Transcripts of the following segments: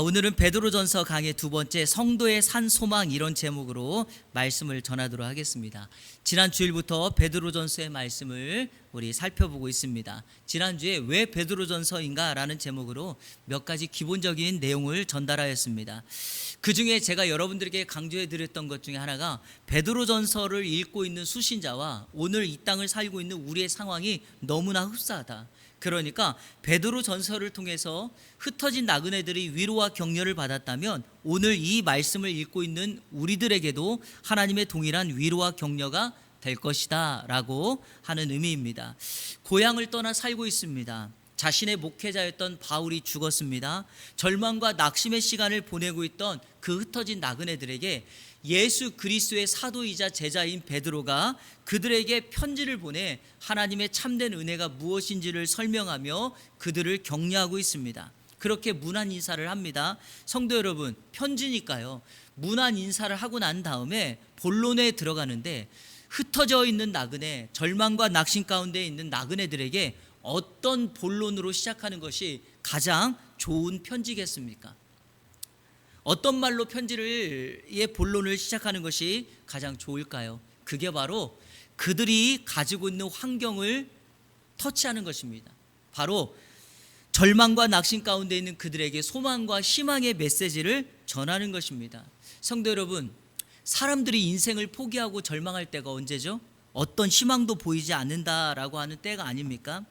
오늘은 베드로전서 강의 두 번째 성도의 산 소망 이런 제목으로 말씀을 전하도록 하겠습니다. 지난 주일부터 베드로전서의 말씀을 우리 살펴보고 있습니다. 지난주에 왜 베드로전서인가 라는 제목으로 몇 가지 기본적인 내용을 전달하였습니다. 그 중에 제가 여러분들에게 강조해 드렸던 것 중에 하나가 베드로전서를 읽고 있는 수신자와 오늘 이 땅을 살고 있는 우리의 상황이 너무나 흡사하다. 그러니까 베드로 전서를 통해서 흩어진 나그네들이 위로와 격려를 받았다면 오늘 이 말씀을 읽고 있는 우리들에게도 하나님의 동일한 위로와 격려가 될 것이다 라고 하는 의미입니다. 고향을 떠나 살고 있습니다. 자신의 목회자였던 바울이 죽었습니다. 절망과 낙심의 시간을 보내고 있던 그 흩어진 나그네들에게 예수 그리스도의 사도이자 제자인 베드로가 그들에게 편지를 보내 하나님의 참된 은혜가 무엇인지를 설명하며 그들을 격려하고 있습니다. 그렇게 문안 인사를 합니다. 성도 여러분, 편지니까요. 문안 인사를 하고 난 다음에 본론에 들어가는데 흩어져 있는 나그네, 절망과 낙심 가운데 있는 나그네들에게 어떤 본론으로 시작하는 것이 가장 좋은 편지겠습니까? 어떤 말로 편지의 본론을 시작하는 것이 가장 좋을까요? 그게 바로 그들이 가지고 있는 환경을 터치하는 것입니다. 바로 절망과 낙심 가운데 있는 그들에게 소망과 희망의 메시지를 전하는 것입니다. 성도 여러분, 사람들이 인생을 포기하고 절망할 때가 언제죠? 어떤 희망도 보이지 않는다라고 하는 때가 아닙니까?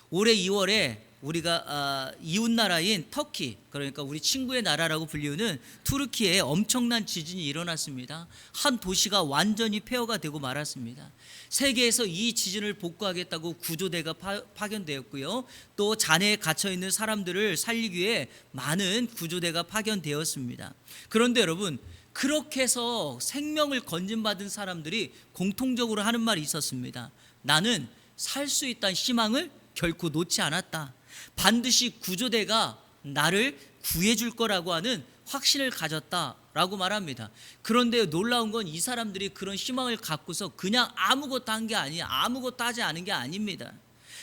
올해 2월에 우리가 이웃 나라인 터키, 그러니까 우리 친구의 나라라고 불리우는 투르키에 엄청난 지진이 일어났습니다. 한 도시가 완전히 폐허가 되고 말았습니다. 세계에서 이 지진을 복구하겠다고 구조대가 파견되었고요. 또 잔해에 갇혀 있는 사람들을 살리기 위해 많은 구조대가 파견되었습니다. 그런데 여러분, 그렇게 해서 생명을 건진받은 사람들이 공통적으로 하는 말이 있었습니다. 나는 살 수 있다는 희망을 결코 놓지 않았다. 반드시 구조대가 나를 구해줄 거라고 하는 확신을 가졌다라고 말합니다. 그런데 놀라운 건 이 사람들이 그런 희망을 갖고서 그냥 아무것도 한 게 아니에요. 아무것도 하지 않은 게 아닙니다.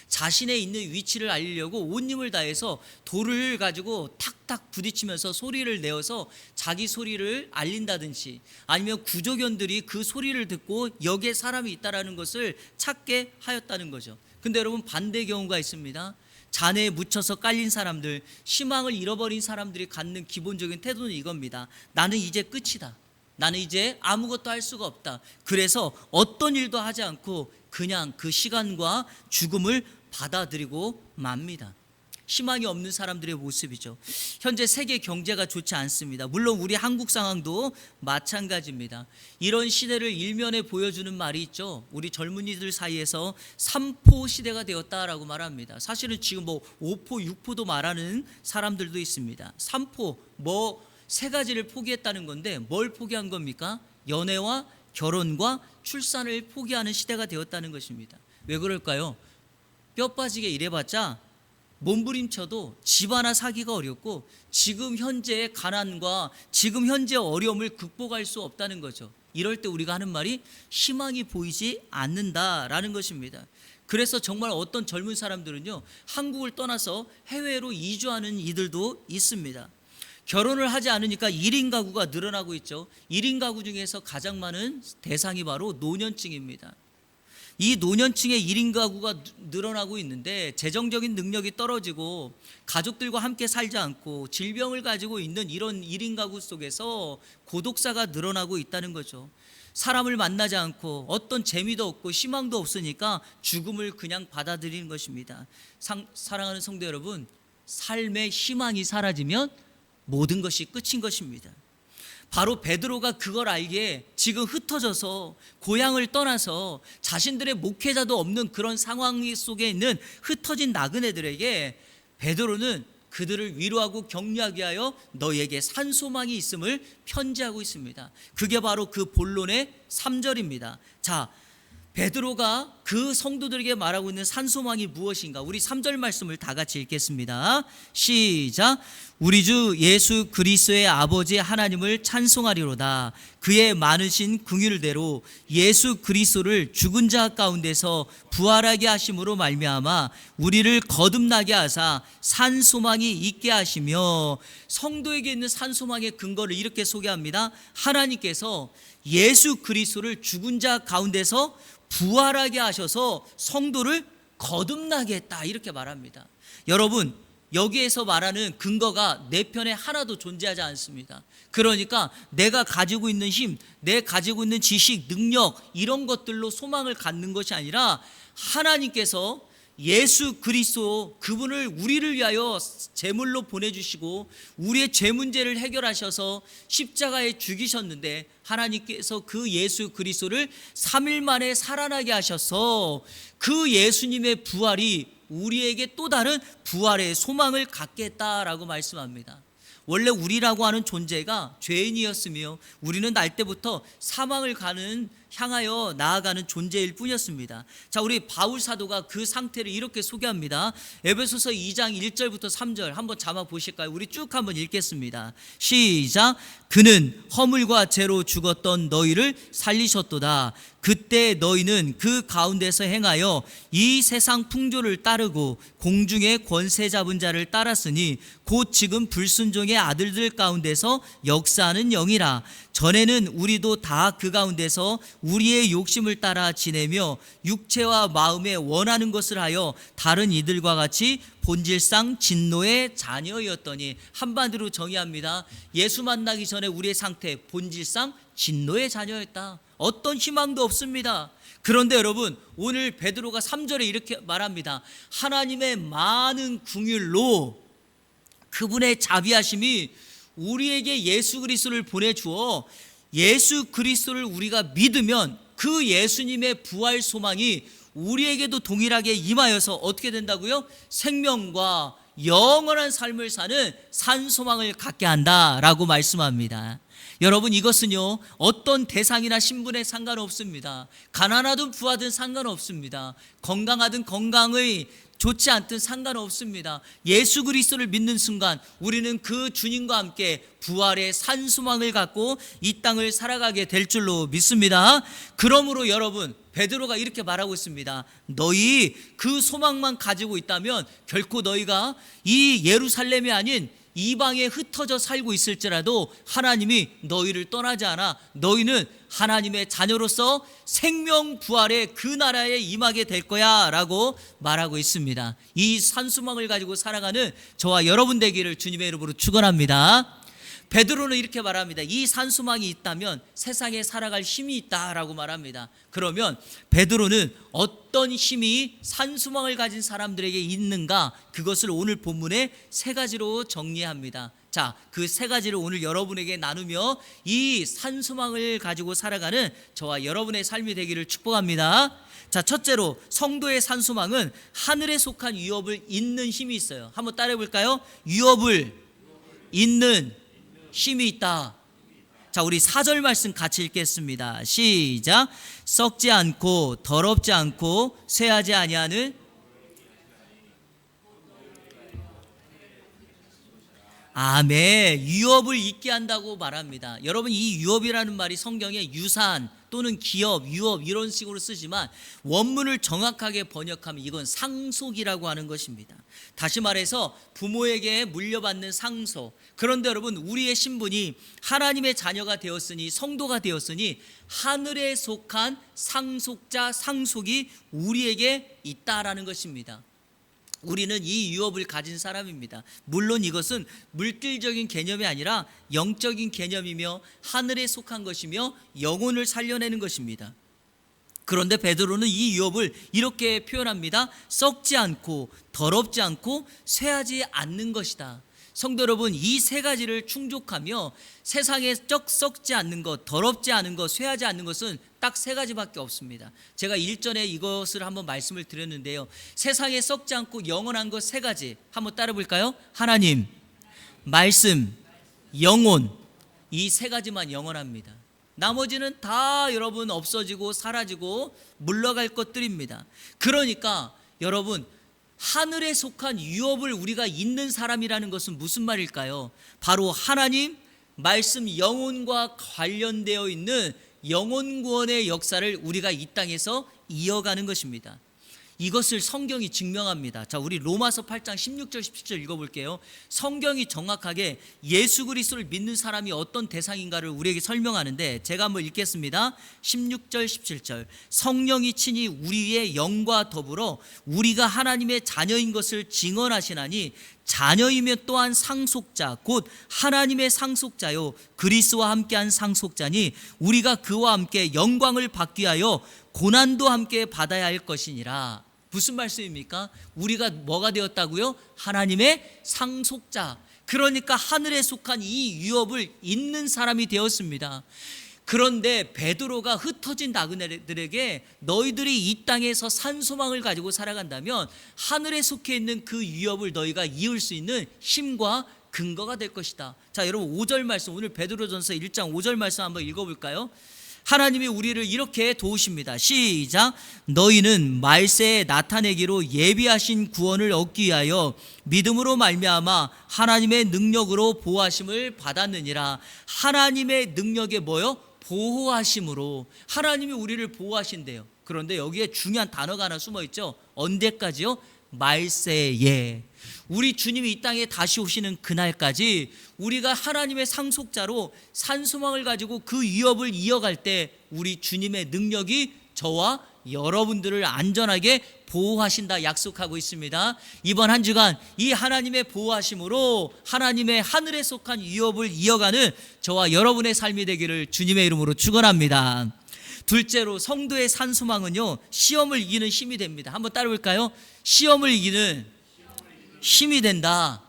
자신의 있는 위치를 알리려고 온 힘을 다해서 돌을 가지고 탁탁 부딪히면서 소리를 내어서 자기 소리를 알린다든지 아니면 구조견들이 그 소리를 듣고 여기에 사람이 있다라는 것을 찾게 하였다는 거죠. 근데 여러분, 반대 경우가 있습니다. 잔해에 묻혀서 깔린 사람들, 희망을 잃어버린 사람들이 갖는 기본적인 태도는 이겁니다. 나는 이제 끝이다. 나는 이제 아무것도 할 수가 없다. 그래서 어떤 일도 하지 않고 그냥 그 시간과 죽음을 받아들이고 맙니다. 희망이 없는 사람들의 모습이죠. 현재 세계 경제가 좋지 않습니다. 물론 우리 한국 상황도 마찬가지입니다. 이런 시대를 일면에 보여주는 말이 있죠. 우리 젊은이들 사이에서 3포 시대가 되었다라고 말합니다. 사실은 지금 5포, 6포도 말하는 사람들도 있습니다. 3포, 세 가지를 포기했다는 건데 뭘 포기한 겁니까? 연애와 결혼과 출산을 포기하는 시대가 되었다는 것입니다. 왜 그럴까요? 뼈 빠지게 일해봤자 몸부림쳐도 집 하나 사기가 어렵고 지금 현재의 가난과 지금 현재의 어려움을 극복할 수 없다는 거죠. 이럴 때 우리가 하는 말이 희망이 보이지 않는다라는 것입니다. 그래서 정말 어떤 젊은 사람들은요, 한국을 떠나서 해외로 이주하는 이들도 있습니다. 결혼을 하지 않으니까 1인 가구가 늘어나고 있죠. 1인 가구 중에서 가장 많은 대상이 바로 노년층입니다. 이 노년층의 1인 가구가 늘어나고 있는데 재정적인 능력이 떨어지고 가족들과 함께 살지 않고 질병을 가지고 있는 이런 1인 가구 속에서 고독사가 늘어나고 있다는 거죠. 사람을 만나지 않고 어떤 재미도 없고 희망도 없으니까 죽음을 그냥 받아들이는 것입니다. 사랑하는 성도 여러분, 삶의 희망이 사라지면 모든 것이 끝인 것입니다. 바로 베드로가 그걸 알기에 지금 흩어져서 고향을 떠나서 자신들의 목회자도 없는 그런 상황 속에 있는 흩어진 나그네들에게 베드로는 그들을 위로하고 격려하게 하여 너에게 산소망이 있음을 편지하고 있습니다. 그게 바로 그 본론의 3절입니다. 자, 베드로가 그 성도들에게 말하고 있는 산소망이 무엇인가? 우리 3절 말씀을 다 같이 읽겠습니다. 시작. 우리 주 예수 그리스도의 아버지 하나님을 찬송하리로다. 그의 많으신 긍휼대로 예수 그리스도를 죽은 자 가운데서 부활하게 하심으로 말미암아 우리를 거듭나게 하사 산소망이 있게 하시며, 성도에게 있는 산소망의 근거를 이렇게 소개합니다. 하나님께서 예수 그리스도를 죽은 자 가운데서 부활하게 하셔서 성도를 거듭나게 했다, 이렇게 말합니다. 여러분, 여기에서 말하는 근거가 내 편에 하나도 존재하지 않습니다. 그러니까 내가 가지고 있는 힘, 내가 가지고 있는 지식, 능력, 이런 것들로 소망을 갖는 것이 아니라 하나님께서 예수 그리스도, 그분을 우리를 위하여 제물로 보내주시고 우리의 죄 문제를 해결하셔서 십자가에 죽이셨는데, 하나님께서 그 예수 그리스도를 3일 만에 살아나게 하셔서 그 예수님의 부활이 우리에게 또 다른 부활의 소망을 갖게 했다라고 말씀합니다. 원래 우리라고 하는 존재가 죄인이었으며 우리는 날 때부터 사망을 향하여 나아가는 존재일 뿐이었습니다. 자, 우리 바울 사도가 그 상태를 이렇게 소개합니다. 에베소서 2장 1절부터 3절 한번 자막 보실까요? 우리 쭉 한번 읽겠습니다. 시작. 그는 허물과 죄로 죽었던 너희를 살리셨도다. 그때 너희는 그 가운데서 행하여 이 세상 풍조를 따르고 공중의 권세 잡은 자를 따랐으니 곧 지금 불순종의 아들들 가운데서 역사하는 영이라. 전에는 우리도 다 그 가운데서 우리의 욕심을 따라 지내며 육체와 마음에 원하는 것을 하여 다른 이들과 같이 본질상 진노의 자녀였더니, 한마디로 정의합니다. 예수 만나기 전에 우리의 상태, 본질상 진노의 자녀였다. 어떤 희망도 없습니다. 그런데 여러분, 오늘 베드로가 3절에 이렇게 말합니다. 하나님의 많은 긍휼로 그분의 자비하심이 우리에게 예수 그리스도를 보내주어 예수 그리스도를 우리가 믿으면 그 예수님의 부활 소망이 우리에게도 동일하게 임하여서 어떻게 된다고요? 생명과 영원한 삶을 사는 산소망을 갖게 한다라고 말씀합니다. 여러분, 이것은요 어떤 대상이나 신분에 상관없습니다. 가난하든 부하든 상관없습니다. 건강하든 건강의 좋지 않든 상관없습니다. 예수 그리스도를 믿는 순간 우리는 그 주님과 함께 부활의 산소망을 갖고 이 땅을 살아가게 될 줄로 믿습니다. 그러므로 여러분, 베드로가 이렇게 말하고 있습니다. 너희 그 소망만 가지고 있다면 결코 너희가 이 예루살렘이 아닌 이방에 흩어져 살고 있을지라도 하나님이 너희를 떠나지 않아 너희는 하나님의 자녀로서 생명 부활의 그 나라에 임하게 될 거야 라고 말하고 있습니다. 이 산소망을 가지고 살아가는 저와 여러분 되기를 주님의 이름으로 축원합니다. 베드로는 이렇게 말합니다. 이 산소망이 있다면 세상에 살아갈 힘이 있다라고 말합니다. 그러면 베드로는 어떤 힘이 산소망을 가진 사람들에게 있는가, 그것을 오늘 본문에 세 가지로 정리합니다. 자, 그 세 가지를 오늘 여러분에게 나누며 이 산소망을 가지고 살아가는 저와 여러분의 삶이 되기를 축복합니다. 자, 첫째로 성도의 산소망은 하늘에 속한 위협을 잇는 힘이 있어요. 한번 따라해 볼까요? 위협을 잇는 힘이 있다. 자, 우리 4절 말씀 같이 읽겠습니다. 시작. 썩지 않고 더럽지 않고 쇠하지 아니하는, 아멘, 유업을 잊게 한다고 말합니다. 여러분, 이 유업이라는 말이 성경에 유산 또는 기업, 유업 이런 식으로 쓰지만 원문을 정확하게 번역하면 이건 상속이라고 하는 것입니다. 다시 말해서 부모에게 물려받는 상속. 그런데 여러분, 우리의 신분이 하나님의 자녀가 되었으니, 성도가 되었으니 하늘에 속한 상속자, 상속이 우리에게 있다라는 것입니다. 우리는 이 유업을 가진 사람입니다. 물론 이것은 물질적인 개념이 아니라 영적인 개념이며 하늘에 속한 것이며 영혼을 살려내는 것입니다. 그런데 베드로는 이 유업을 이렇게 표현합니다. 썩지 않고 더럽지 않고 쇠하지 않는 것이다. 성도 여러분, 이 세 가지를 충족하며 세상에 썩지 않는 것, 더럽지 않은 것, 쇠하지 않는 것은 딱 세 가지밖에 없습니다. 제가 일전에 이것을 한번 말씀을 드렸는데요. 세상에 썩지 않고 영원한 것 세 가지 한번 따라 볼까요? 하나님, 말씀, 영혼, 이 세 가지만 영원합니다. 나머지는 다 여러분 없어지고 사라지고 물러갈 것들입니다. 그러니까 여러분, 하늘에 속한 유업을 우리가 잇는 사람이라는 것은 무슨 말일까요? 바로 하나님 말씀 영혼과 관련되어 있는 영혼 구원의 역사를 우리가 이 땅에서 이어가는 것입니다. 이것을 성경이 증명합니다. 자, 우리 로마서 8장 16절 17절 읽어볼게요. 성경이 정확하게 예수 그리스도를 믿는 사람이 어떤 대상인가를 우리에게 설명하는데, 제가 한번 읽겠습니다. 16절 17절. 성령이 친히 우리의 영과 더불어 우리가 하나님의 자녀인 것을 증언하시나니, 자녀이면 또한 상속자 곧 하나님의 상속자요 그리스도와 함께한 상속자니, 우리가 그와 함께 영광을 받기 위하여 고난도 함께 받아야 할 것이니라. 무슨 말씀입니까? 우리가 뭐가 되었다고요? 하나님의 상속자. 그러니까 하늘에 속한 이 유업을 잇는 사람이 되었습니다. 그런데 베드로가 흩어진 나그네들에게 너희들이 이 땅에서 산소망을 가지고 살아간다면 하늘에 속해 있는 그 유업을 너희가 이을 수 있는 힘과 근거가 될 것이다. 자, 여러분 5절 말씀, 오늘 베드로전서 1장 5절 말씀 한번 읽어볼까요? 하나님이 우리를 이렇게 도우십니다. 시작. 너희는 말세에 나타내기로 예비하신 구원을 얻기 위하여 믿음으로 말미암아 하나님의 능력으로 보호하심을 받았느니라. 하나님의 능력에 뭐요? 보호하심으로. 하나님이 우리를 보호하신대요. 그런데 여기에 중요한 단어가 하나 숨어 있죠. 언제까지요? 말세에. 우리 주님이 이 땅에 다시 오시는 그날까지 우리가 하나님의 상속자로 산소망을 가지고 그 위협을 이어갈 때 우리 주님의 능력이 저와 여러분들을 안전하게 보호하신다 약속하고 있습니다. 이번 한 주간 이 하나님의 보호하심으로 하나님의 하늘에 속한 위협을 이어가는 저와 여러분의 삶이 되기를 주님의 이름으로 축원합니다. 둘째로, 성도의 산소망은요, 시험을 이기는 힘이 됩니다. 한번 따라볼까요? 시험을 이기는 힘이 된다.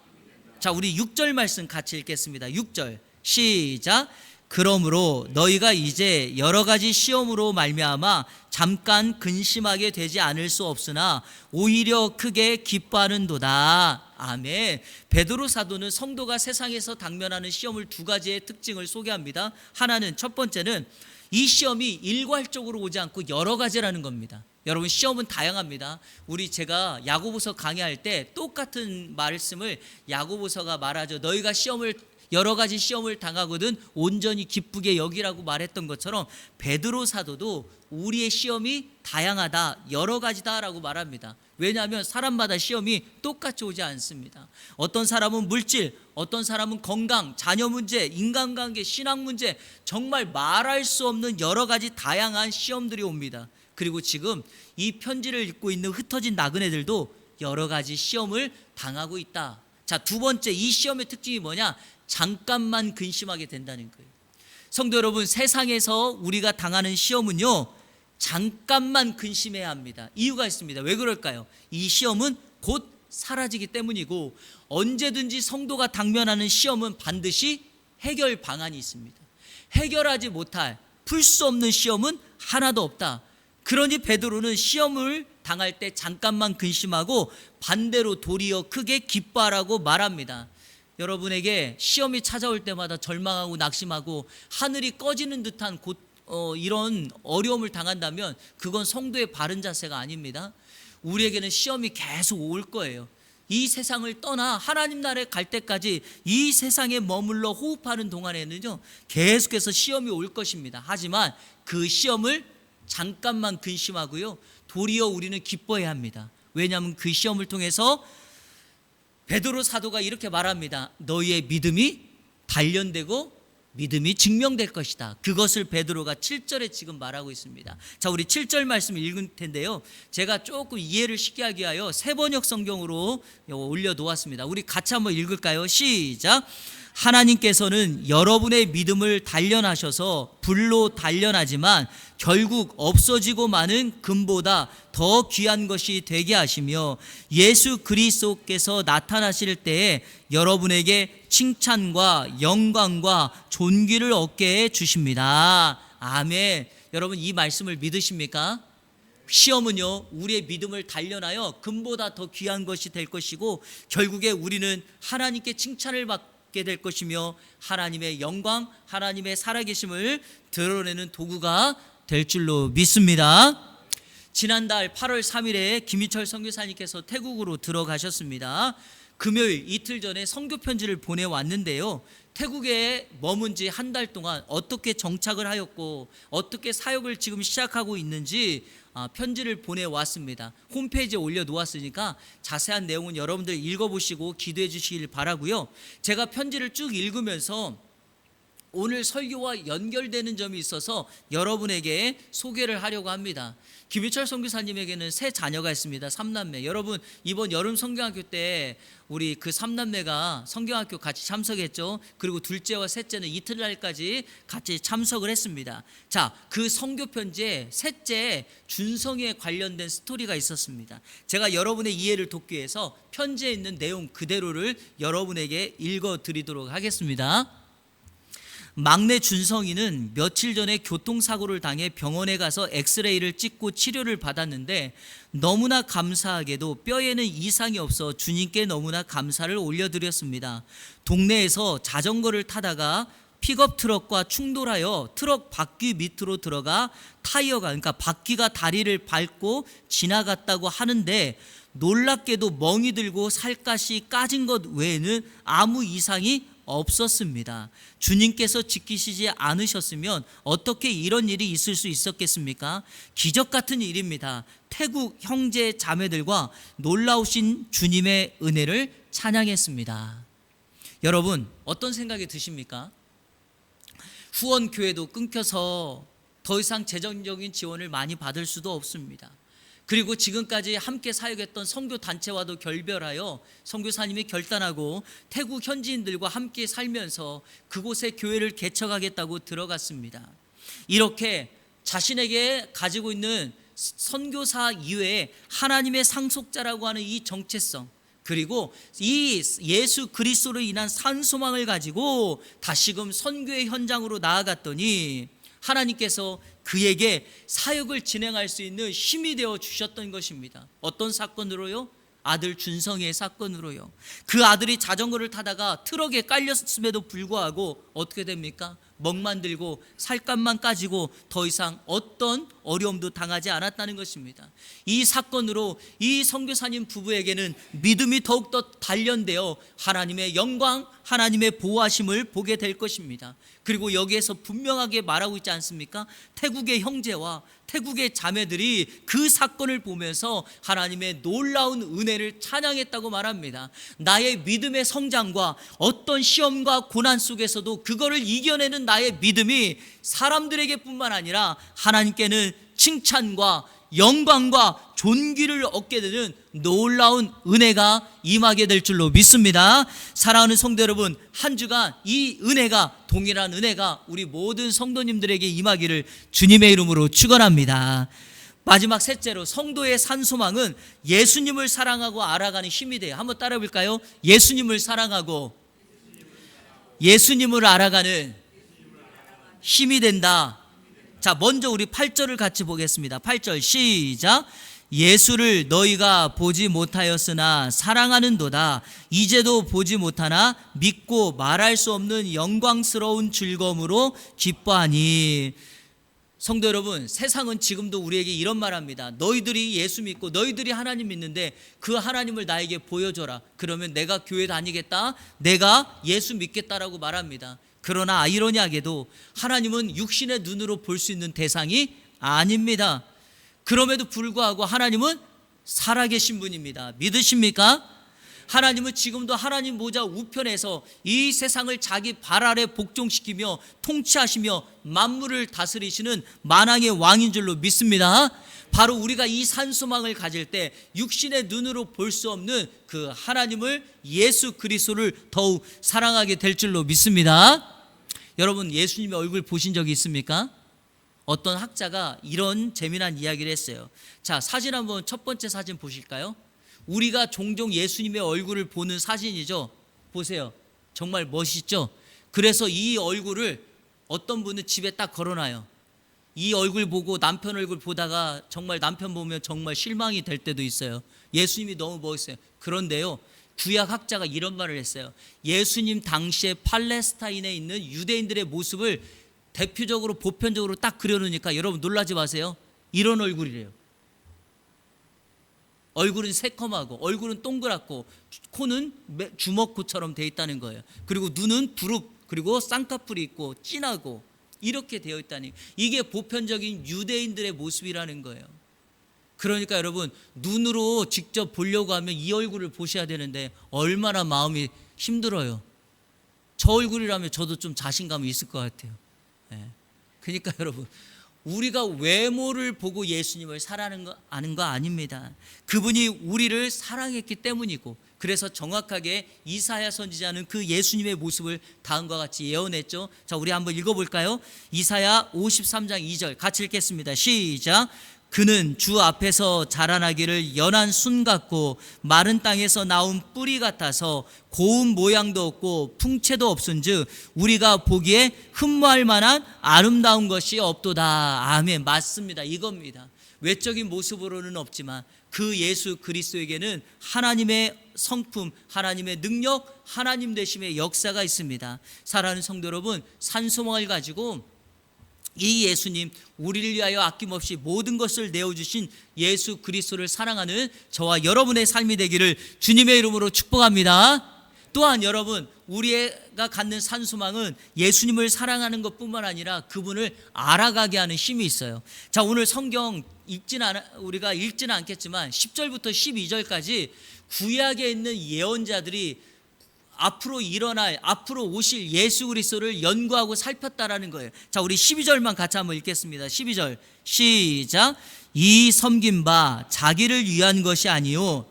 자, 우리 6절 말씀 같이 읽겠습니다. 6절 시작. 그러므로 너희가 이제 여러 가지 시험으로 말미암아 잠깐 근심하게 되지 않을 수 없으나 오히려 크게 기뻐하는도다. 아멘. 베드로 사도는 성도가 세상에서 당면하는 시험을 두 가지의 특징을 소개합니다. 하나는, 첫 번째는 이 시험이 일괄적으로 오지 않고 여러 가지라는 겁니다. 여러분, 시험은 다양합니다. 제가 야고보서 강의할 때 똑같은 말씀을 야고보서가 말하죠. 너희가 여러 가지 시험을 당하거든 온전히 기쁘게 여기라고 말했던 것처럼 베드로 사도도 우리의 시험이 다양하다, 여러 가지다라고 말합니다. 왜냐하면 사람마다 시험이 똑같이 오지 않습니다. 어떤 사람은 물질, 어떤 사람은 건강, 자녀 문제, 인간관계, 신앙 문제, 정말 말할 수 없는 여러 가지 다양한 시험들이 옵니다. 그리고 지금 이 편지를 읽고 있는 흩어진 나그네들도 여러 가지 시험을 당하고 있다. 자, 두 번째, 이 시험의 특징이 뭐냐? 잠깐만 근심하게 된다는 거예요. 성도 여러분, 세상에서 우리가 당하는 시험은요, 잠깐만 근심해야 합니다. 이유가 있습니다. 왜 그럴까요? 이 시험은 곧 사라지기 때문이고, 언제든지 성도가 당면하는 시험은 반드시 해결 방안이 있습니다. 해결하지 못할, 풀 수 없는 시험은 하나도 없다. 그러니 베드로는 시험을 당할 때 잠깐만 근심하고 반대로 도리어 크게 기뻐하라고 말합니다. 여러분에게 시험이 찾아올 때마다 절망하고 낙심하고 하늘이 꺼지는 듯한 이런 어려움을 당한다면 그건 성도의 바른 자세가 아닙니다. 우리에게는 시험이 계속 올 거예요. 이 세상을 떠나 하나님 나라에 갈 때까지 이 세상에 머물러 호흡하는 동안에는요, 계속해서 시험이 올 것입니다. 하지만 그 시험을 잠깐만 근심하고요, 도리어 우리는 기뻐해야 합니다. 왜냐하면 그 시험을 통해서 베드로 사도가 이렇게 말합니다. 너희의 믿음이 단련되고 믿음이 증명될 것이다. 그것을 베드로가 7절에 지금 말하고 있습니다. 자, 우리 7절 말씀 읽을 텐데요, 제가 조금 이해를 쉽게 하기 위하여 세번역 성경으로 올려놓았습니다. 우리 같이 한번 읽을까요? 시작. 하나님께서는 여러분의 믿음을 단련하셔서 불로 단련하지만 결국 없어지고 마는 금보다 더 귀한 것이 되게 하시며 예수 그리스도께서 나타나실 때에 여러분에게 칭찬과 영광과 존귀를 얻게 해 주십니다. 아멘. 여러분, 이 말씀을 믿으십니까? 시험은요, 우리의 믿음을 단련하여 금보다 더 귀한 것이 될 것이고 결국에 우리는 하나님께 칭찬을 받게 될 것이며 하나님의 영광, 하나님의 살아계심을 드러내는 도구가 될 줄로 믿습니다. 지난달 8월 3일에 김희철 선교사님께서 태국으로 들어가셨습니다. 금요일 이틀 전에 선교 편지를 보내왔는데요. 태국에 머문 지 한 달 동안 어떻게 정착을 하였고 어떻게 사역을 지금 시작하고 있는지 편지를 보내왔습니다. 홈페이지에 올려놓았으니까 자세한 내용은 여러분들 읽어보시고 기도해 주시길 바라고요. 제가 편지를 쭉 읽으면서 오늘 설교와 연결되는 점이 있어서 여러분에게 소개를 하려고 합니다. 김희철 선교사님에게는 세 자녀가 있습니다. 3남매. 여러분 이번 여름 성경학교 때 우리 그 3남매가 성경학교 같이 참석했죠. 그리고 둘째와 셋째는 이튿날까지 같이 참석을 했습니다. 자, 그 성교 편지에 셋째 준성이에 관련된 스토리가 있었습니다. 제가 여러분의 이해를 돕기 위해서 편지에 있는 내용 그대로를 여러분에게 읽어드리도록 하겠습니다. 막내 준성이는 며칠 전에 교통사고를 당해 병원에 가서 엑스레이를 찍고 치료를 받았는데 너무나 감사하게도 뼈에는 이상이 없어 주님께 너무나 감사를 올려드렸습니다. 동네에서 자전거를 타다가 픽업 트럭과 충돌하여 트럭 바퀴 밑으로 들어가 타이어가 그러니까 바퀴가 다리를 밟고 지나갔다고 하는데 놀랍게도 멍이 들고 살갗이 까진 것 외에는 아무 이상이 없었습니다. 주님께서 지키시지 않으셨으면 어떻게 이런 일이 있을 수 있었겠습니까? 기적 같은 일입니다. 태국 형제 자매들과 놀라우신 주님의 은혜를 찬양했습니다. 여러분 어떤 생각이 드십니까? 후원교회도 끊겨서 더 이상 재정적인 지원을 많이 받을 수도 없습니다. 그리고 지금까지 함께 사역했던 선교단체와도 결별하여 선교사님이 결단하고 태국 현지인들과 함께 살면서 그곳에 교회를 개척하겠다고 들어갔습니다. 이렇게 자신에게 가지고 있는 선교사 이외에 하나님의 상속자라고 하는 이 정체성, 그리고 이 예수 그리스도로 인한 산소망을 가지고 다시금 선교의 현장으로 나아갔더니 하나님께서 그에게 사역을 진행할 수 있는 힘이 되어 주셨던 것입니다. 어떤 사건으로요? 아들 준성이의 사건으로요. 그 아들이 자전거를 타다가 트럭에 깔렸음에도 불구하고 어떻게 됩니까? 멍만 들고 살갗만 까지고 더 이상 어떤 어려움도 당하지 않았다는 것입니다. 이 사건으로 이 선교사님 부부에게는 믿음이 더욱더 단련되어 하나님의 영광, 하나님의 보호하심을 보게 될 것입니다. 그리고 여기에서 분명하게 말하고 있지 않습니까? 태국의 형제와 태국의 자매들이 그 사건을 보면서 하나님의 놀라운 은혜를 찬양했다고 말합니다. 나의 믿음의 성장과 어떤 시험과 고난 속에서도 그거를 이겨내는 나의 믿음이 사람들에게 뿐만 아니라 하나님께는 칭찬과 영광과 존귀를 얻게 되는 놀라운 은혜가 임하게 될 줄로 믿습니다. 사랑하는 성도 여러분, 한 주간 이 은혜가, 동일한 은혜가 우리 모든 성도님들에게 임하기를 주님의 이름으로 축원합니다. 마지막 셋째로 성도의 산소망은 예수님을 사랑하고 알아가는 힘이 돼요. 한번 따라 볼까요? 예수님을 사랑하고 예수님을 알아가는 힘이 된다. 자, 먼저 우리 8절을 같이 보겠습니다. 8절 시작. 예수를 너희가 보지 못하였으나 사랑하는도다. 이제도 보지 못하나 믿고 말할 수 없는 영광스러운 즐거움으로 기뻐하니. 성도 여러분, 세상은 지금도 우리에게 이런 말합니다. 너희들이 예수 믿고 너희들이 하나님 믿는데 그 하나님을 나에게 보여줘라. 그러면 내가 교회 다니겠다, 내가 예수 믿겠다라고 말합니다. 그러나 아이러니하게도 하나님은 육신의 눈으로 볼 수 있는 대상이 아닙니다. 그럼에도 불구하고 하나님은 살아계신 분입니다. 믿으십니까? 하나님은 지금도 하나님 보좌 우편에서 이 세상을 자기 발 아래 복종시키며 통치하시며 만물을 다스리시는 만왕의 왕인 줄로 믿습니다. 바로 우리가 이 산소망을 가질 때 육신의 눈으로 볼 수 없는 그 하나님을, 예수 그리스도를 더욱 사랑하게 될 줄로 믿습니다. 여러분, 예수님의 얼굴 보신 적이 있습니까? 어떤 학자가 이런 재미난 이야기를 했어요. 자, 사진 한번, 첫 번째 사진 보실까요? 우리가 종종 예수님의 얼굴을 보는 사진이죠. 보세요. 정말 멋있죠? 그래서 이 얼굴을 어떤 분은 집에 딱 걸어놔요. 이 얼굴 보고 남편 얼굴 보다가 정말 남편 보면 정말 실망이 될 때도 있어요. 예수님이 너무 멋있어요. 그런데요, 구약 학자가 이런 말을 했어요. 예수님 당시에 팔레스타인에 있는 유대인들의 모습을 대표적으로 보편적으로 딱 그려놓으니까 여러분 놀라지 마세요. 이런 얼굴이래요. 얼굴은 새콤하고 얼굴은 동그랗고 코는 주먹코처럼 돼 있다는 거예요. 그리고 눈은 부릅, 그리고 쌍꺼풀이 있고 진하고 이렇게 되어 있다니, 이게 보편적인 유대인들의 모습이라는 거예요. 그러니까 여러분, 눈으로 직접 보려고 하면 이 얼굴을 보셔야 되는데 얼마나 마음이 힘들어요. 저 얼굴이라면 저도 좀 자신감이 있을 것 같아요. 그러니까 여러분, 우리가 외모를 보고 예수님을 사랑하는 거 아닙니다. 그분이 우리를 사랑했기 때문이고, 그래서 정확하게 이사야 선지자는 그 예수님의 모습을 다음과 같이 예언했죠. 자, 우리 한번 읽어볼까요? 이사야 53장 2절 같이 읽겠습니다. 시작. 그는 주 앞에서 자라나기를 연한 순 같고 마른 땅에서 나온 뿌리 같아서 고운 모양도 없고 풍채도 없은즉 우리가 보기에 흠모할 만한 아름다운 것이 없도다. 아멘. 맞습니다. 이겁니다. 외적인 모습으로는 없지만 그 예수 그리스도에게는 하나님의 성품, 하나님의 능력, 하나님 되심의 역사가 있습니다. 사랑하는 성도 여러분, 산소망을 가지고 이 예수님, 우리를 위하여 아낌없이 모든 것을 내어주신 예수 그리스도를 사랑하는 저와 여러분의 삶이 되기를 주님의 이름으로 축복합니다. 또한 여러분, 우리가 갖는 산소망은 예수님을 사랑하는 것뿐만 아니라 그분을 알아가게 하는 힘이 있어요. 자, 오늘 성경 우리가 읽지는 않겠지만 10절부터 12절까지 구약에 있는 예언자들이 앞으로 일어날, 앞으로 오실 예수 그리스도를 연구하고 살폈다라는 거예요. 자, 우리 12절만 같이 한번 읽겠습니다. 12절 시작. 이 섬긴 바 자기를 위한 것이 아니요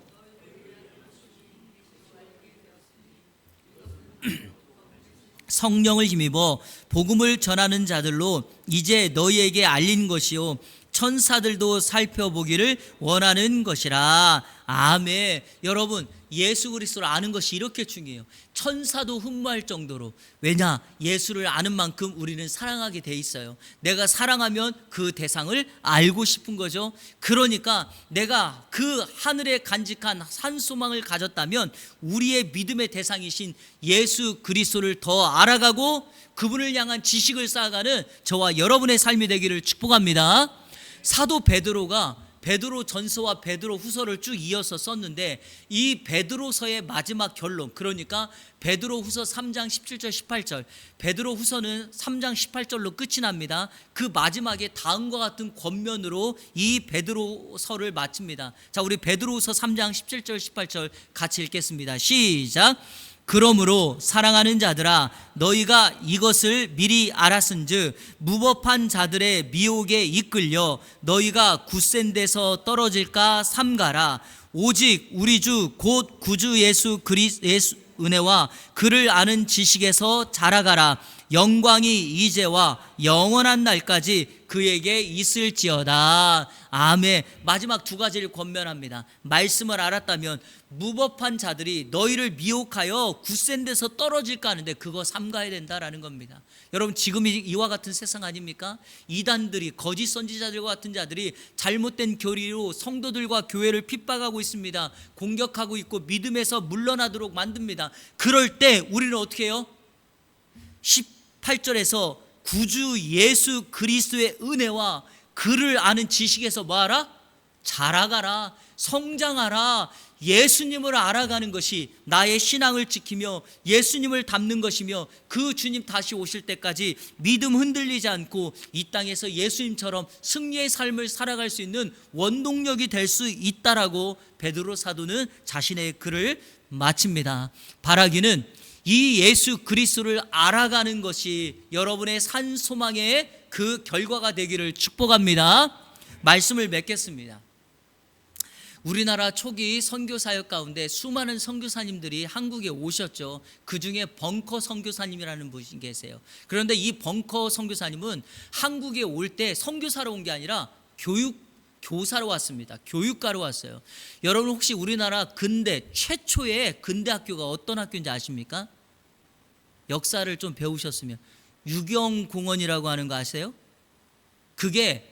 성령을 힘입어 복음을 전하는 자들로 이제 너희에게 알린 것이요 천사들도 살펴보기를 원하는 것이라. 아멘. 여러분, 예수 그리스도를 아는 것이 이렇게 중요해요. 천사도 흠모할 정도로. 왜냐? 예수를 아는 만큼 우리는 사랑하게 돼 있어요. 내가 사랑하면 그 대상을 알고 싶은 거죠. 그러니까 내가 그 하늘에 간직한 산소망을 가졌다면 우리의 믿음의 대상이신 예수 그리스도를 더 알아가고 그분을 향한 지식을 쌓아가는 저와 여러분의 삶이 되기를 축복합니다. 사도 베드로 전서와 베드로 후서를 쭉 이어서 썼는데 이 베드로서의 마지막 결론, 그러니까 베드로 후서 3장 17절 18절, 베드로 후서는 3장 18절로 끝이 납니다. 그 마지막에 다음과 같은 권면으로 이 베드로서를 마칩니다. 자, 우리 베드로 후서 3장 17절 18절 같이 읽겠습니다. 시작. 그러므로 사랑하는 자들아, 너희가 이것을 미리 알았은즉 무법한 자들의 미혹에 이끌려 너희가 굳센 데서 떨어질까 삼가라. 오직 우리 주 곧 구주 예수 은혜와 그를 아는 지식에서 자라가라. 영광이 이제와 영원한 날까지 그에게 있을지어다. 아멘. 마지막 두 가지를 권면합니다. 말씀을 알았다면 무법한 자들이 너희를 미혹하여 굳센 데서 떨어질까 하는데 그거 삼가야 된다라는 겁니다. 여러분, 지금 이와 같은 세상 아닙니까? 이단들이, 거짓 선지자들과 같은 자들이 잘못된 교리로 성도들과 교회를 핍박하고 있습니다. 공격하고 있고 믿음에서 물러나도록 만듭니다. 그럴 때 우리는 어떻게 해요? 18절에서 구주 예수 그리스도의 은혜와 그를 아는 지식에서 뭐하라? 자라가라, 성장하라. 예수님을 알아가는 것이 나의 신앙을 지키며 예수님을 닮는 것이며 그 주님 다시 오실 때까지 믿음 흔들리지 않고 이 땅에서 예수님처럼 승리의 삶을 살아갈 수 있는 원동력이 될 수 있다라고 베드로 사도는 자신의 글을 마칩니다. 바라기는 이 예수 그리스도를 알아가는 것이 여러분의 산 소망의 그 결과가 되기를 축복합니다. 말씀을 맺겠습니다. 우리나라 초기 선교 사역 가운데 수많은 선교사님들이 한국에 오셨죠. 그 중에 벙커 선교사님이라는 분이 계세요. 그런데 이 벙커 선교사님은 한국에 올 때 선교사로 온 게 아니라 교사로 왔습니다. 교육가로 왔어요. 여러분, 혹시 우리나라 최초의 근대 학교가 어떤 학교인지 아십니까? 역사를 좀 배우셨으면 유경공원이라고 하는 거 아세요? 그게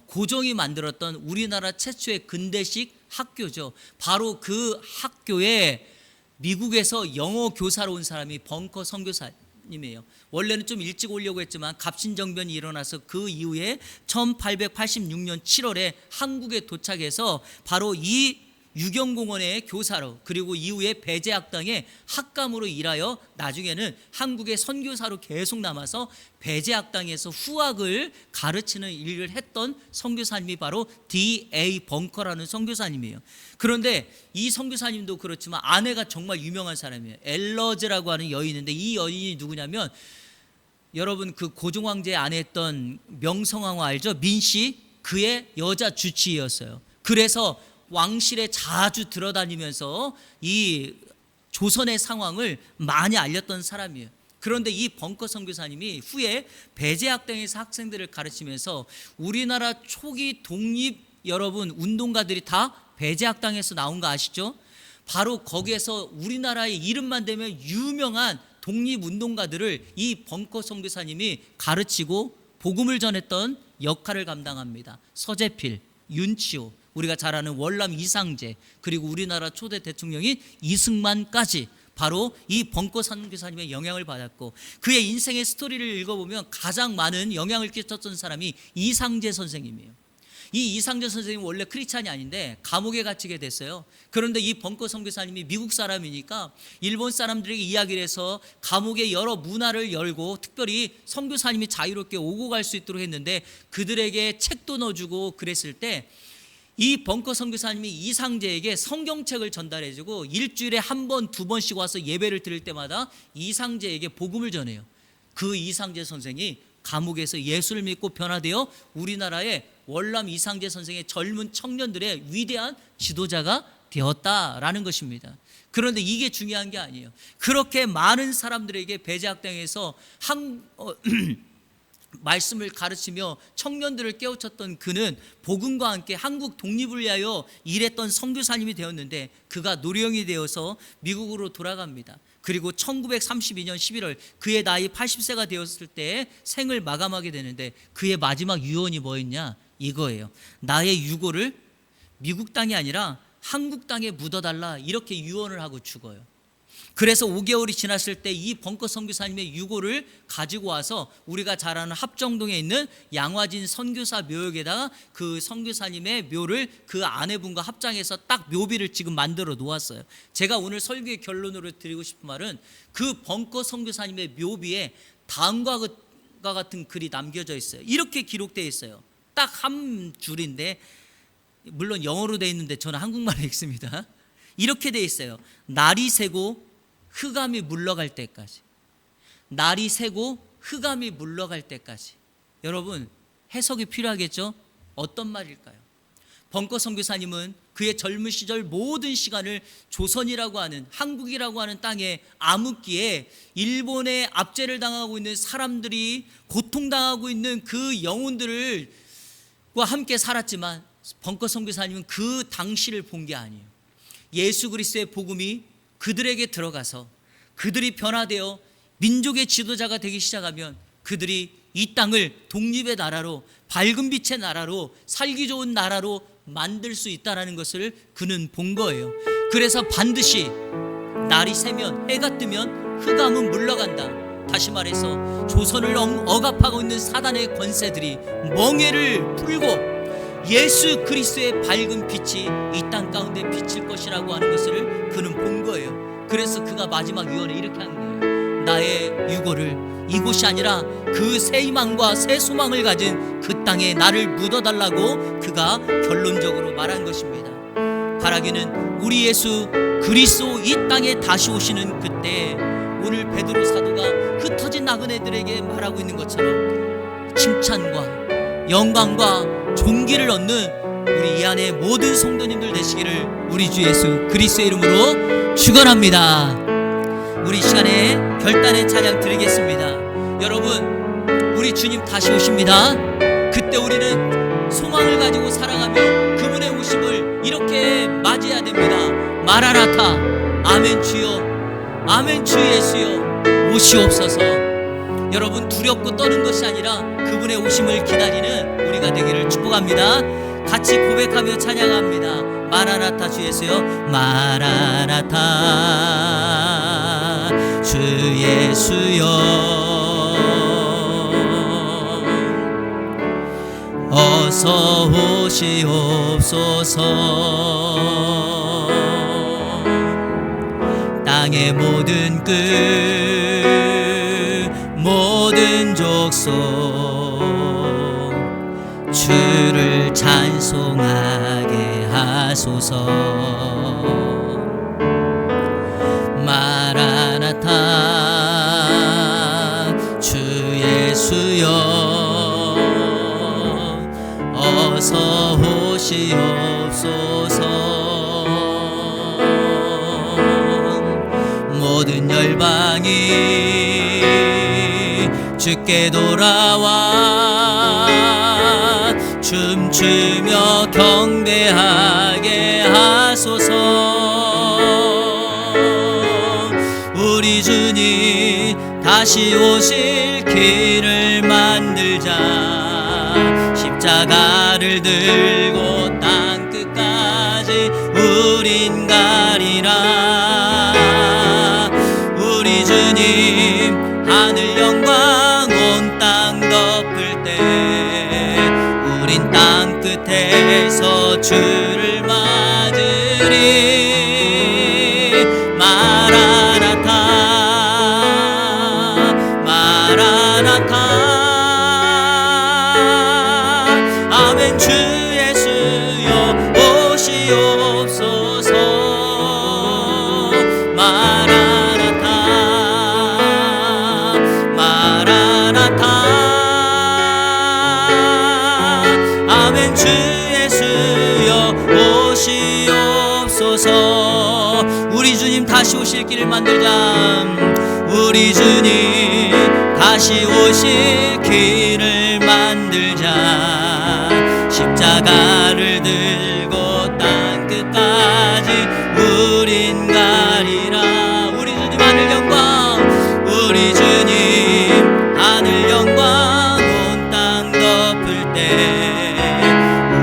고종이 만들었던 우리나라 최초의 근대식 학교죠. 바로 그 학교에 미국에서 영어 교사로 온 사람이 벙커 선교사님이에요. 원래는 좀 일찍 오려고 했지만 갑신정변이 일어나서 그 이후에 1886년 7월에 한국에 도착해서 바로 이 유경공원의 교사로, 그리고 이후에 배제학당의 학감으로 일하여 나중에는 한국의 선교사로 계속 남아서 배제학당에서 후학을 가르치는 일을 했던 선교사님이 바로 D.A. 벙커라는 선교사님이에요. 그런데 이 선교사님도 그렇지만 아내가 정말 유명한 사람이에요. 엘러즈라고 하는 여인인데, 이 여인이 누구냐면 여러분 그 고종황제에 아내했던 명성황후 알죠? 민씨, 그의 여자 주치의였어요. 그래서 왕실에 자주 들어다니면서 이 조선의 상황을 많이 알렸던 사람이에요. 그런데 이 벙커 선교사님이 후에 배제학당에서 학생들을 가르치면서 우리나라 초기 독립 여러분 운동가들이 다 배제학당에서 나온 거 아시죠? 바로 거기에서 우리나라의 이름만 대면 유명한 독립운동가들을 이 벙커 선교사님이 가르치고 복음을 전했던 역할을 감당합니다. 서재필, 윤치호, 우리가 잘 아는 월남 이상제, 그리고 우리나라 초대 대통령인 이승만까지 바로 이 벙커 선교사님의 영향을 받았고, 그의 인생의 스토리를 읽어보면 가장 많은 영향을 끼쳤던 사람이 이상제 선생님이에요. 이 이상제 선생님은 원래 크리스찬이 아닌데 감옥에 갇히게 됐어요. 그런데 이 벙커 선교사님이 미국 사람이니까 일본 사람들에게 이야기를 해서 감옥의 여러 문화를 열고, 특별히 선교사님이 자유롭게 오고 갈 수 있도록 했는데 그들에게 책도 넣어주고 그랬을 때 이 벙커 선교사님이 이상제에게 성경책을 전달해주고 일주일에 한 번, 두 번씩 와서 예배를 드릴 때마다 이상제에게 복음을 전해요. 그 이상제 선생이 감옥에서 예수를 믿고 변화되어 우리나라의 월남 이상제 선생의 젊은 청년들의 위대한 지도자가 되었다라는 것입니다. 그런데 이게 중요한 게 아니에요. 그렇게 많은 사람들에게 배제학당에서 말씀을 가르치며 청년들을 깨우쳤던 그는 복음과 함께 한국 독립을 위하여 일했던 선교사님이 되었는데, 그가 노령이 되어서 미국으로 돌아갑니다. 그리고 1932년 11월 그의 나이 80세가 되었을 때 생을 마감하게 되는데, 그의 마지막 유언이 뭐였냐? 이거예요. 나의 유고를 미국 땅이 아니라 한국 땅에 묻어달라, 이렇게 유언을 하고 죽어요. 그래서 5개월이 지났을 때 이 벙커 선교사님의 유고를 가지고 와서 우리가 잘 아는 합정동에 있는 양화진 선교사 묘역에다가 그 선교사님의 묘를 그 아내분과 합장해서 딱 묘비를 지금 만들어 놓았어요. 제가 오늘 설교의 결론으로 드리고 싶은 말은 그 벙커 선교사님의 묘비에 다음과 같은 글이 남겨져 있어요. 이렇게 기록되어 있어요. 딱 한 줄인데, 물론 영어로 되어 있는데 저는 한국말로 읽습니다. 이렇게 되어 있어요. 날이 새고 흑암이 물러갈 때까지. 날이 새고 흑암이 물러갈 때까지. 여러분, 해석이 필요하겠죠? 어떤 말일까요? 벙커 선교사님은 그의 젊은 시절 모든 시간을 조선이라고 하는, 한국이라고 하는 땅에 암흑기에 일본의 압제를 당하고 있는 사람들이 고통당하고 있는 그 영혼들과 함께 살았지만, 벙커 선교사님은 그 당시를 본 게 아니에요. 예수 그리스도의 복음이 그들에게 들어가서 그들이 변화되어 민족의 지도자가 되기 시작하면 그들이 이 땅을 독립의 나라로, 밝은 빛의 나라로, 살기 좋은 나라로 만들 수 있다는 것을 그는 본 거예요. 그래서 반드시 날이 새면, 해가 뜨면 흑암은 물러간다. 다시 말해서 조선을 억압하고 있는 사단의 권세들이 멍에를 풀고 예수 그리스도의 밝은 빛이 이 땅 가운데 비칠 것이라고 하는 것을 그는 본 거예요. 그래서 그가 마지막 유언에 이렇게 한 거예요. 나의 유고를 이곳이 아니라 그 새 희망과 새 소망을 가진 그 땅에 나를 묻어달라고 그가 결론적으로 말한 것입니다. 바라기는 우리 예수 그리스도 이 땅에 다시 오시는 그때, 오늘 베드로 사도가 흩어진 나그네들에게 말하고 있는 것처럼 칭찬과 영광과 존귀를 얻는 우리 이 안에 모든 성도님들 되시기를 우리 주 예수 그리스도의 이름으로 축원합니다. 우리 시간에 결단의 찬양 드리겠습니다. 여러분, 우리 주님 다시 오십니다. 그때 우리는 소망을 가지고 살아가며 그분의 오심을 이렇게 맞이해야 됩니다. 마라나타, 아멘 주여, 아멘 주 예수여 오시옵소서. 여러분, 두렵고 떠는 것이 아니라 그분의 오심을 기다리는 우리가 되기를 축복합니다. 같이 고백하며 찬양합니다. 마라나타 주 예수여, 마라나타 주 예수여, 어서 오시옵소서. 땅의 모든 끝, 모든 족속 주를 찬송하게 하소서. 마라나타 주 예수여, 어서 오시옵소서. 모든 열방이 주께 돌아와 춤추며 경배하게 하소서. 우리 주님 다시 오실 길을 만들자. 십자가를 들고 땅 끝까지 우린 가리라. 우리 주님 하늘 영광 온 땅 덮을 때 우린 땅 끝에서 주를 맞으리. 마라나타 마라나타. 아멘. 주 예수여 오시옵소서. 마라나타 마라나타. 아멘. 주 예수여 오시옵소서. 우리 주님 다시 오실 길을 만들자. 우리 주님 다시 오실 길을 만들자. 십자가를 들고 땅 끝까지 우린 가리라. 우리 주님 하늘 영광, 우리 주님 하늘 영광 온 땅 덮을 때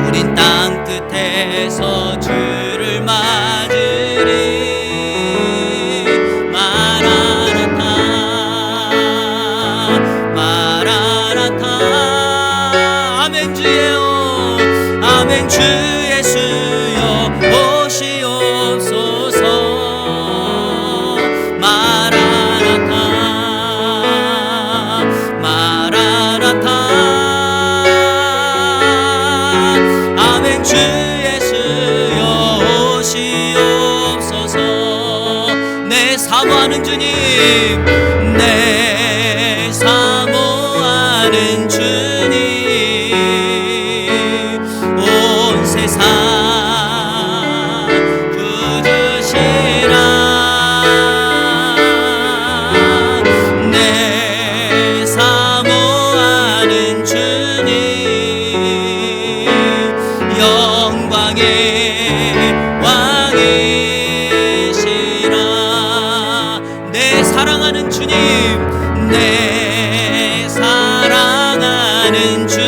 우린 땅 끝에서 주를 맞으리. 마라나타 마라나타. 아멘. 주예요. 아멘. 주 예수여 오시옵소서. 마라나타 마라나타. 아멘. 주 예수여 오시옵소서. 내 사모하는 주님, 내 사모하는 주님, 온 세상 구주시라. 내 사모하는 주님, 영광의 왕이시라. 내 사랑하는 주님, 내 사랑하는 주님,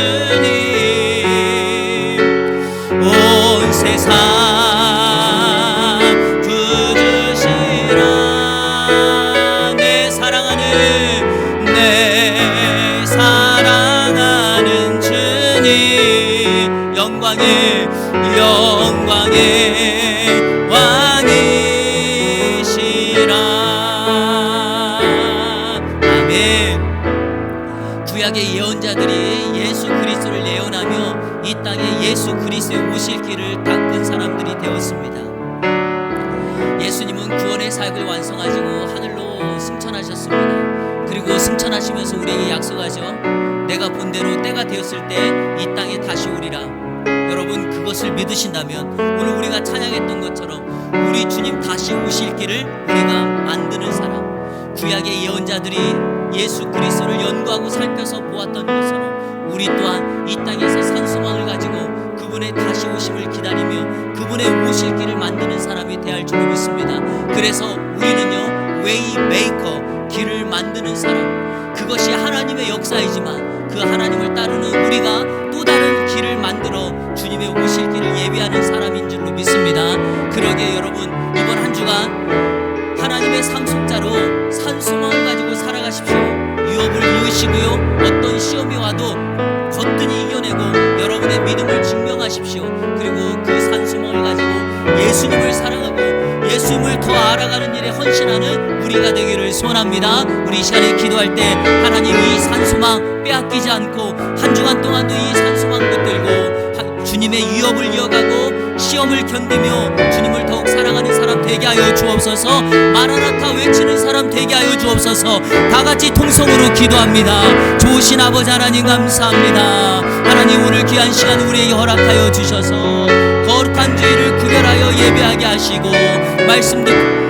온 세상 구주시라. 내 사랑하는 주님, 영광의 왕이시라. 아멘. 구약의 예언자들이 예수 그리스도를 예언하며 이 땅에 예수 그리스도의 오실 길을 닦은 사람들이 되었습니다. 예수님은 구원의 사역을 완성하시고 하늘로 승천하셨습니다. 그리고 승천하시면서 우리에게 약속하죠. 내가 본대로 때가 되었을 때 이 땅에 다시 오리라. 여러분, 그것을 믿으신다면 오늘 우리가 찬양했던 것처럼 우리 주님 다시 오실 길을 우리가 만드는 사람, 구약의 예언자들이 예수 그리스도를 연구하고 살펴서 보았던 것처럼 우리 또한 이 땅에서 산 소망을 가지고 그분의 다시 오심을 기다리며 그분의 오실 길을 만드는 사람이 되어야 할 줄로 믿습니다. 그래서 우리는요, 웨이 메이커, 길을 만드는 사람, 그것이 하나님의 역사이지만 그 하나님을 따르는 우리가 또 다른 길을 만들어 주님의 오실 길을 예비하는 사람인 줄로 믿습니다. 그러기에 여러분, 이번 한 주간 하나님의 상속자로 산소망을 가지고 살아가십시오. 유업을 이으시고요, 어떤 시험이 와도 거뜬히 이겨내고 여러분의 믿음을 증명하십시오. 그리고 그 산소망을 가지고 예수님을 사랑하고 예수님을 더 알아가는 일에 헌신하는 우리가 되기를 소원합니다. 우리 이 시간에 기도할 때 하나님, 이 산소망 빼앗기지 않고 한 주간 동안도 이 산소망 붙들고 주님의 유업을 이어가고 시험을 견디며 주님을 더욱 사랑하는 사람 되게 하여 주옵소서. 마라나타 외치는 사람 되게 하여 주옵소서. 다 같이 통성으로 기도합니다. 좋으신 아버지 하나님, 감사합니다. 하나님, 오늘 귀한 시간 우리에게 허락하여 주셔서 거룩한 죄를 구별하여 예배하게 하시고 말씀 듣고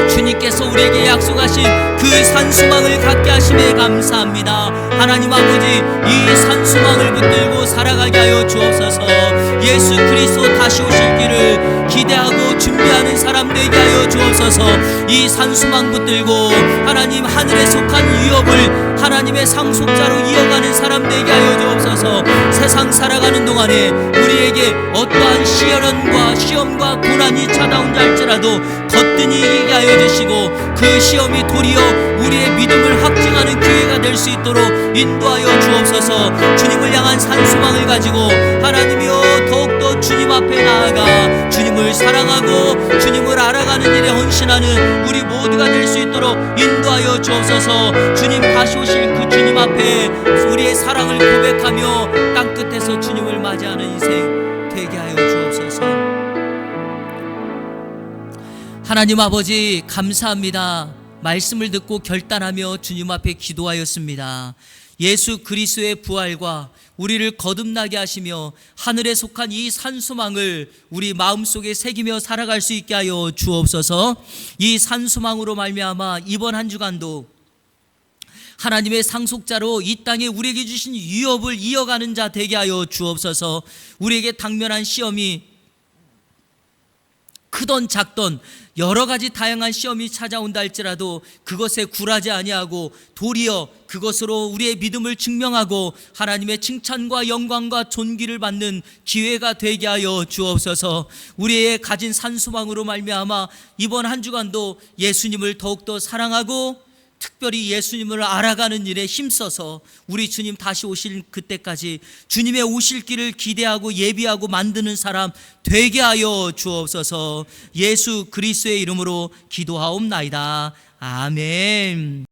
주님께서 우리에게 약속하신 그 산소망을 갖게 하심에 감사합니다. 하나님 아버지, 이 산소망을 붙들고 살아가게 하여 주옵소서. 예수 그리스도 다시 오실 길을 기대하고 준비하는 사람 되게 하여 주옵소서. 이 산소망 붙들고 하나님, 하늘에 속한 유업을 하나님의 상속자로 이어가는 사람 되게 하여 주옵소서. 세상 살아가는 동안에 우리에게 어떠한 시련과 고난이 찾아온다 할지라도 거뜬히 이기게 하여 주시고 그 시험이 도리어 우리의 믿음을 확증하는 기회가 될 수 있도록 인도하여 주옵소서. 주님을 향한 산소망을 가지고 하나님이여 더욱더 주님 앞에 나아가 주님을 사랑하고 주님을 알아가는 일에 헌신하는 우리 모두가 될 수 있도록 인도하여 주옵소서. 주님 다시 오실 그 주님 앞에 우리의 사랑을 고백하며 땅끝에서 주님을 맞이하는 인생 되게 하여 주옵소서. 하나님 아버지, 감사합니다. 말씀을 듣고 결단하며 주님 앞에 기도하였습니다. 예수 그리스도의 부활과 우리를 거듭나게 하시며 하늘에 속한 이 산소망을 우리 마음속에 새기며 살아갈 수 있게 하여 주옵소서. 이 산소망으로 말미암아 이번 한 주간도 하나님의 상속자로 이 땅에 우리에게 주신 유업을 이어가는 자 되게 하여 주옵소서. 우리에게 당면한 시험이 크던 작던 여러 가지 다양한 시험이 찾아온다 할지라도 그것에 굴하지 아니하고 도리어 그것으로 우리의 믿음을 증명하고 하나님의 칭찬과 영광과 존귀를 받는 기회가 되게 하여 주옵소서. 우리의 가진 산소망으로 말미암아 이번 한 주간도 예수님을 더욱더 사랑하고 특별히 예수님을 알아가는 일에 힘써서 우리 주님 다시 오실 그때까지 주님의 오실 길을 기대하고 예비하고 만드는 사람 되게 하여 주옵소서. 예수 그리스도의 이름으로 기도하옵나이다. 아멘.